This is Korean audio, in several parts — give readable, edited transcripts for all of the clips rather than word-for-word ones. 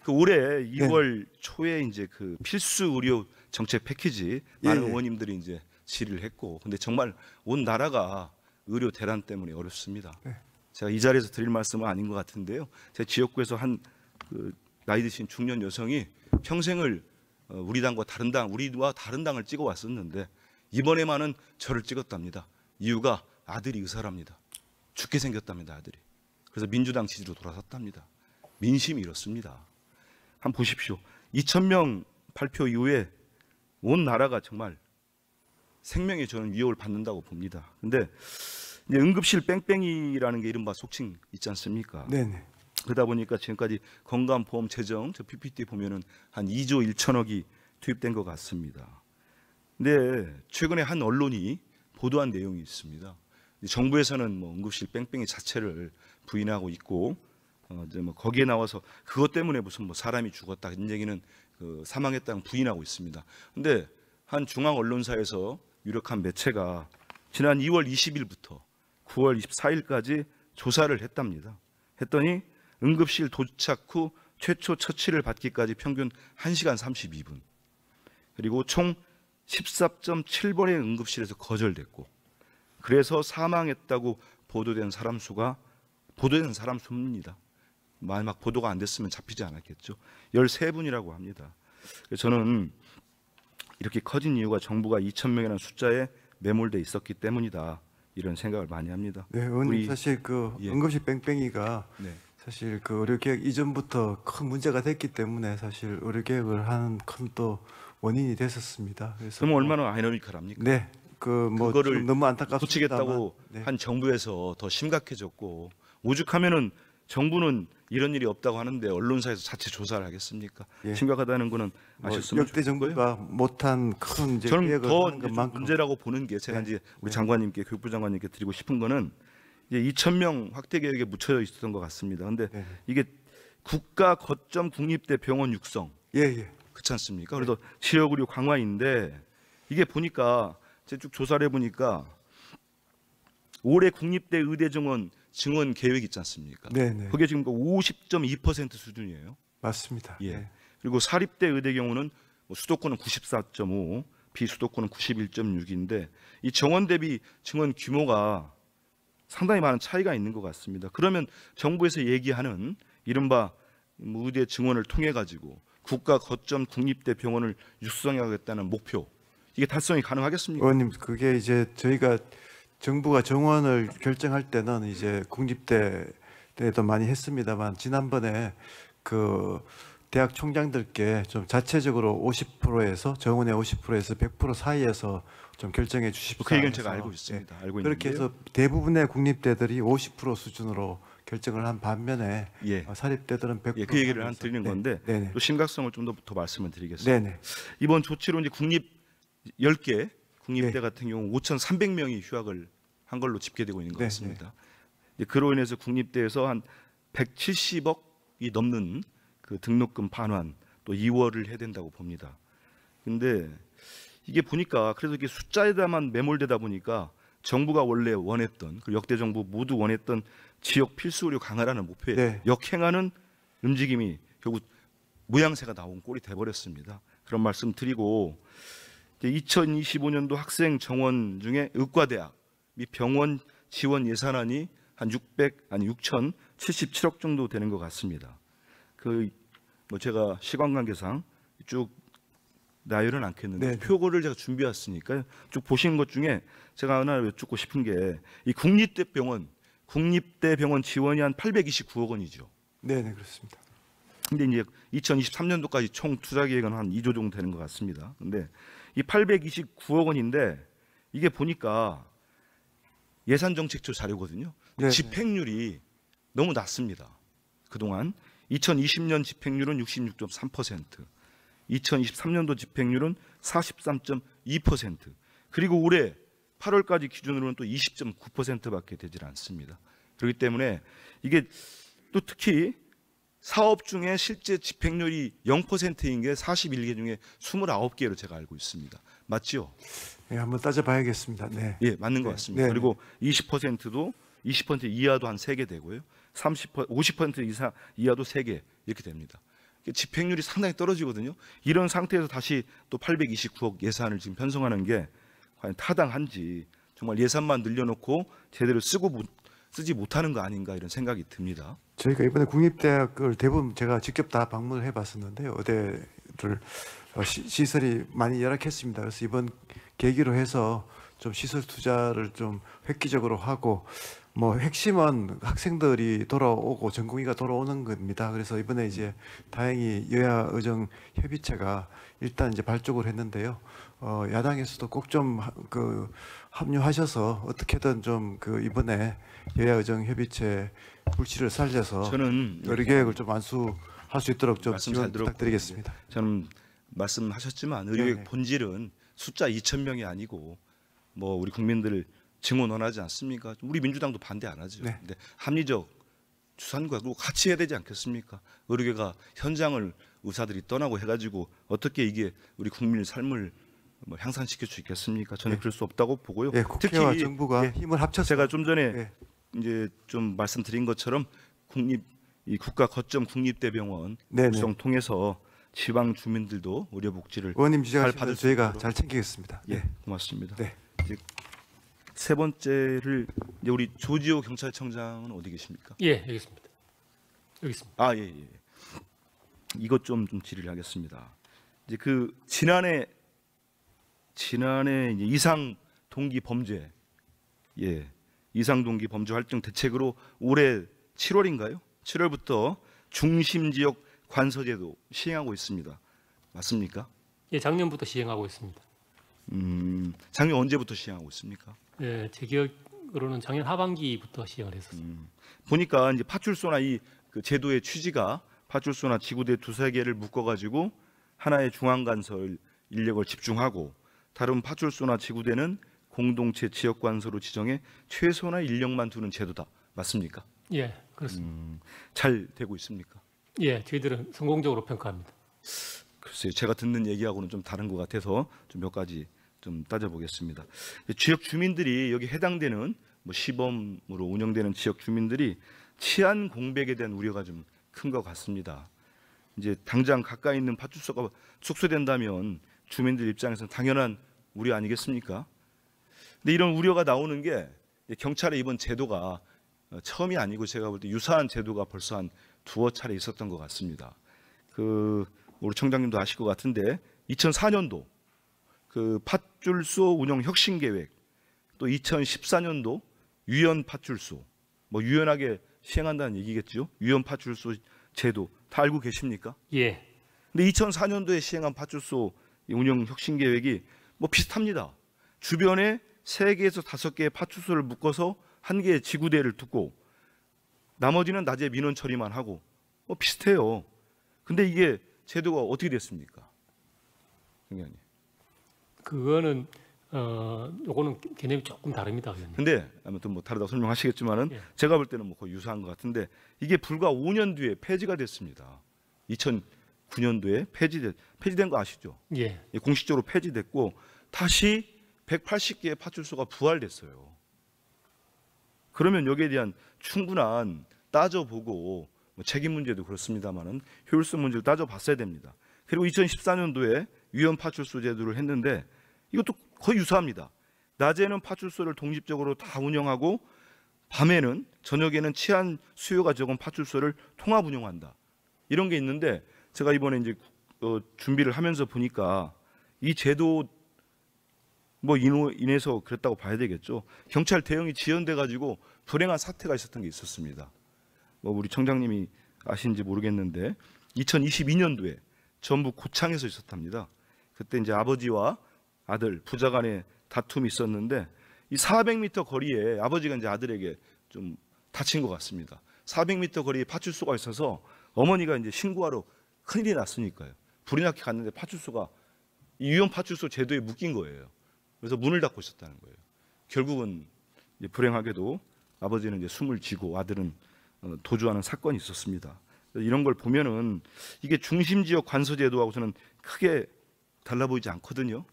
그 올해 2월 초에 이제 그 필수 의료 정책 패키지 많은 의원님들이 이제 질의를 했고, 근데 정말 온 나라가 의료 대란 때문에 어렵습니다. 제가 이 자리에서 드릴 말씀은 아닌 것 같은데요. 제 지역구에서 한 그 나이 드신 중년 여성이 평생을 우리와 다른 당을 찍어 왔었는데 이번에만은 저를 찍었답니다. 이유가 아들이 의사랍니다. 죽게 생겼답니다, 아들이. 그래서 민주당 지지로 돌아섰답니다. 민심이 이렇습니다. 한번 보십시오. 2,000명 발표 이후에 온 나라가 정말 생명의 저는 위협을 받는다고 봅니다. 근데 이제 응급실 뺑뺑이라는 게 이른바 속칭 있지 않습니까? 네네. 그러다 보니까 지금까지 건강보험 재정 저 PPT 보면은 한 2조 1천억이 투입된 것 같습니다. 근데 최근에 한 언론이 보도한 내용이 있습니다. 정부에서는 뭐 응급실 뺑뺑이 자체를 부인하고 있고, 이제 뭐 거기에 나와서 그것 때문에 무슨 뭐 사람이 죽었다 이런 얘기는 그 사망했다는 부인하고 있습니다. 근데 한 중앙 언론사에서 유력한 매체가 지난 2월 20일부터 9월 24일까지 조사를 했답니다. 했더니 응급실 도착 후 최초 처치를 받기까지 평균 1시간 32분. 그리고 총 14.7번의 응급실에서 거절됐고, 그래서 사망했다고 보도된 사람 수입니다. 만약 보도가 안 됐으면 잡히지 않았겠죠. 13분이라고 합니다. 저는 이렇게 커진 이유가 정부가 2,000명이라는 숫자에 매몰돼 있었기 때문이다, 이런 생각을 많이 합니다. 네, 의원님 사실 그 응급실 뺑뺑이가 사실 그 의료개혁 이전부터 큰 문제가 됐기 때문에 사실 의료개혁을 하는 큰 또 원인이 됐었습니다. 그래서 그럼 얼마나 아이러니컬합니까? 네, 그 뭐 그거를 너무 안타깝습니다. 고치겠다고 한 정부에서 더 심각해졌고, 오죽하면은 정부는 이런 일이 없다고 하는데 언론사에서 자체 조사를 하겠습니까? 심각하다는 거는 아셨으면 역대 정부가 못한 큰 이제 저는 계획을 더 하는 것만큼 문제라고 보는 게, 제가 이제 우리 장관님께, 교육부 장관님께 드리고 싶은 거는 이제 2,000명 확대 계획에 묻혀져 있었던 것 같습니다. 근데 이게 국가 거점 국립대 병원 육성, 그렇지 않습니까? 그래서 지역 의료 강화인데, 이게 보니까 제가 쭉 조사를 해보니까 올해 국립대 의대 증원 계획 있지 않습니까? 그게 지금 50.2% 수준이에요. 맞습니다. 그리고 사립대 의대 경우는 수도권은 94.5, 비수도권은 91.6인데 이 정원 대비 증원 규모가 상당히 많은 차이가 있는 것 같습니다. 그러면 정부에서 얘기하는 이른바 의대 증원을 통해 가지고 국가 거점 국립대 병원을 육성하겠다는 목표, 이게 달성이 가능하겠습니까? 의원님, 그게 이제 저희가 정부가 정원을 결정할 때는 이제 국립대도 많이 했습니다만, 지난번에 그 대학 총장들께 좀 자체적으로 50%에서 정원의 50%에서 100% 사이에서 좀 결정해 주십시오. 그 얘기는 제가 알고 있습니다. 알고 그렇게 있는데요. 해서 대부분의 국립대들이 50% 수준으로 결정을 한 반면에 사립대들은 100%. 그 얘기를 한 드리는 건데 또 심각성을 좀 더 말씀을 드리겠습니다. 이번 조치로 이제 국립 10개 국립대 같은 경우 5,300명이 휴학을 한 걸로 집계되고 있는 것 같습니다. 그로 인해서 국립대에서 한 170억이 넘는 그 등록금 반환, 또 2월을 해야 된다고 봅니다. 근데 이게 보니까 그래서 이게 숫자에다만 매몰되다 보니까 정부가 원래 원했던, 그리고 역대 정부 모두 원했던 지역 필수 의료 강화라는 목표에 역행하는 움직임이 결국 모양새가 나온 꼴이 돼버렸습니다. 그런 말씀 드리고, 2025년도 학생 정원 중에 의과대학 및 병원 지원 예산안이 한 6,077억 정도 되는 것 같습니다. 뭐 제가 시간 관계상 쭉 나열은 않겠는데 표고를 제가 준비했으니까 쭉 보신 것 중에 제가 하나 여쭙고 싶은 게, 이 국립대 병원 지원이 한 829억 원이죠. 네, 그렇습니다. 근데 이제 2023년도까지 총 투자 계획은 한 2조 정도 되는 것 같습니다. 근데 이 829억 원인데 이게 보니까 예산정책처 자료거든요. 집행률이 너무 낮습니다. 그동안 2020년 집행률은 66.3%, 2023년도 집행률은 43.2%, 그리고 올해 8월까지 기준으로는 또 20.9%밖에 되질 않습니다. 그렇기 때문에 이게 또 특히 사업 중에 실제 집행률이 0%인 게 41개 중에 29개로 제가 알고 있습니다. 맞죠? 네, 한번 따져봐야겠습니다. 예, 맞는 것 같습니다. 그리고 20%도 20% 이하도 한 3개 되고요. 50% 이하도 3개 이렇게 됩니다. 집행률이 상당히 떨어지거든요. 이런 상태에서 다시 또 829억 예산을 지금 편성하는 게 과연 타당한지, 정말 예산만 늘려놓고 제대로 쓰지 못하는 거 아닌가 이런 생각이 듭니다. 저희가 이번에 국립대학을 대부분 제가 직접 다 방문을 해봤었는데요. 의대를 시설이 많이 열악했습니다. 그래서 이번 계기로 해서 좀 시설 투자를 좀 획기적으로 하고, 뭐 핵심은 학생들이 돌아오고 전공의가 돌아오는 겁니다. 그래서 이번에 이제 다행히 여야 의정 협의체가 일단 이제 발족을 했는데요. 야당에서도 꼭 좀 합류하셔서 어떻게든 좀 이번에 여야 의정 협의체 불씨를 살려서 저는 의료 계획을 좀 완수할 수 있도록 좀 말씀 지원 잘 들었고, 부탁드리겠습니다. 저는 말씀하셨지만 의료계 네네. 본질은 숫자 2,000명이 아니고 뭐 우리 국민들을 증원 원하지 않습니까? 우리 민주당도 반대 안 하죠. 네. 근데 합리적 추산과 같이 해야 되지 않겠습니까? 의료계가 현장을 의사들이 떠나고 해가지고 어떻게 이게 우리 국민의 삶을 뭐 향상시킬 수 있겠습니까? 저는 네. 그럴 수 없다고 보고요. 예, 국회와 특히 정부가 힘을 합쳐서 제가 좀 전에 예. 이제 좀 말씀드린 것처럼 이 국가 거점 국립대병원 네네. 구성 통해서 지방 주민들도 의료 복지를 의원님 잘 지적하신 받을 대로 수 저희가 있도록. 잘 챙기겠습니다. 예, 고맙습니다. 네. 이제 세 번째를 이제 우리 조지호 경찰청장은 어디 계십니까? 예, 여기 있습니다. 여기 있습니다. 아, 예, 예. 이것 좀 질의를 하겠습니다. 이제 그 지난해 이제 이상 동기 범죄, 예, 이상 동기 범죄 활동 대책으로 올해 7월인가요? 7월부터 중심 지역 관서제도 시행하고 있습니다. 맞습니까? 예, 작년부터 시행하고 있습니다. 작년 언제부터 시행하고 있습니까? 예, 제 기억으로는 작년 하반기부터 시행을 했었습니다. 보니까 이제 파출소나 그 제도의 취지가 파출소나 지구대 두세 개를 묶어가지고 하나의 중앙관설 인력을 집중하고 다른 파출소나 지구대는 공동체 지역관서로 지정해 최소한의 인력만 두는 제도다. 맞습니까? 예, 그렇습니다. 잘 되고 있습니까? 예, 저희들은 성공적으로 평가합니다. 글쎄요, 제가 듣는 얘기하고는 좀 다른 것 같아서 좀 몇 가지 좀 따져보겠습니다. 지역 주민들이 여기 해당되는 뭐 시범으로 운영되는 지역 주민들이 치안 공백에 대한 우려가 좀 큰 것 같습니다. 이제 당장 가까이 있는 파출소가 축소된다면 주민들 입장에서는 당연한 우려 아니겠습니까? 근데 이런 우려가 나오는 게 경찰의 이번 제도가 처음이 아니고 제가 볼 때 유사한 제도가 벌써 한 두어 차례 있었던 것 같습니다. 우리 청장님도 아실 것 같은데 2004년도 그 파출소 운영 혁신 계획, 또 2014년도 유연 파출소, 뭐 유연하게 시행한다는 얘기겠죠. 유연 파출소 제도 다 알고 계십니까? 예, 근데 2004년도에 시행한 파출소 운영 혁신 계획이 뭐 비슷합니다. 주변에 3개에서 5개의 파출소를 묶어서 1개의 지구대를 두고 나머지는 낮에 민원 처리만 하고 뭐 비슷해요. 근데 이게 제도가 어떻게 됐습니까? 의원님. 그거는 요거는 개념이 조금 다릅니다, 의원님. 근데 아무튼 뭐 다르다고 설명하시겠지만은 예. 제가 볼 때는 뭐 거의 유사한 것 같은데 이게 불과 5년 뒤에 폐지가 됐습니다. 2009년도에 폐지된 거 아시죠? 예, 공식적으로 폐지됐고 다시 180개의 파출소가 부활됐어요. 그러면 여기에 대한 충분한 따져보고 뭐 책임 문제도 그렇습니다만은 효율성 문제를 따져봤어야 됩니다. 그리고 2014년도에 유연 파출소 제도를 했는데 이것도 거의 유사합니다. 낮에는 파출소를 독립적으로 다 운영하고 밤에는 저녁에는 치안 수요가 적은 파출소를 통합 운영한다. 이런 게 있는데 제가 이번에 이제 준비를 하면서 보니까 이 제도 뭐 인해서 그랬다고 봐야 되겠죠. 경찰 대응이 지연돼 가지고 불행한 사태가 있었던 게 있었습니다. 뭐 우리 청장님이 아시는지 모르겠는데 2022년도에 전북 고창에서 있었답니다. 그때 이제 아버지와 아들 부자 간의 다툼이 있었는데 이 400m 거리에 아버지가 이제 아들에게 좀 다친 것 같습니다. 400m 거리에 파출소가 있어서 어머니가 이제 신고하러 큰일이 났으니까요. 불이 나게 갔는데 파출소가 이 유형 파출소 제도에 묶인 거예요. 그래서 문을 닫고 있었다는 거예요. 결국은 이제 불행하게도 아버지는 이제 숨을 쥐고 아들은 도주하는 사건이 있었습니다. 이런 걸 보면은 이게 중심지역 관서제도하고서는 크게 달라 보이지 않거든요.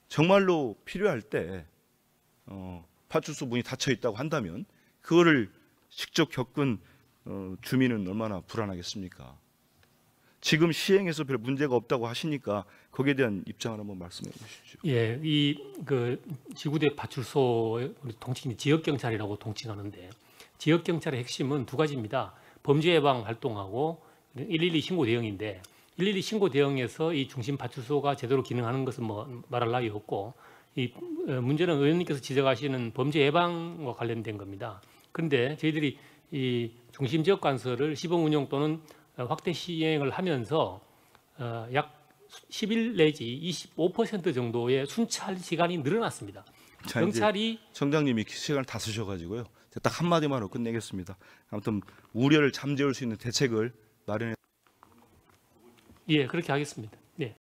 정말로 필요할 때 파출소 문이 닫혀 있다고 한다면 그거를 직접 겪은 주민은 얼마나 불안하겠습니까? 지금 시행해서 별 문제가 없다고 하시니까 거기에 대한 입장을 한번 말씀해 주시죠. 예, 이 그 지구대 파출소 우리 통칭이 지역 경찰이라고 통칭하는데 지역 경찰의 핵심은 두 가지입니다. 범죄 예방 활동하고 112 신고 대응인데 112 신고 대응에서 이 중심 파출소가 제대로 기능하는 것은 뭐 말할 나위 없고 이 문제는 의원님께서 지적하시는 범죄 예방과 관련된 겁니다. 그런데 저희들이 이 중심 지역 관서를 시범 운영 또는 확대 시행을 하면서 약 10일 내지 25% 정도의 순찰 시간이 늘어났습니다. 자, 경찰이 청장님이 시간을 다 쓰셔가지고요. 딱 한마디만 하고 끝내겠습니다. 아무튼 우려를 잠재울 수 있는 대책을 마련해. 예 그렇게 하겠습니다. 네.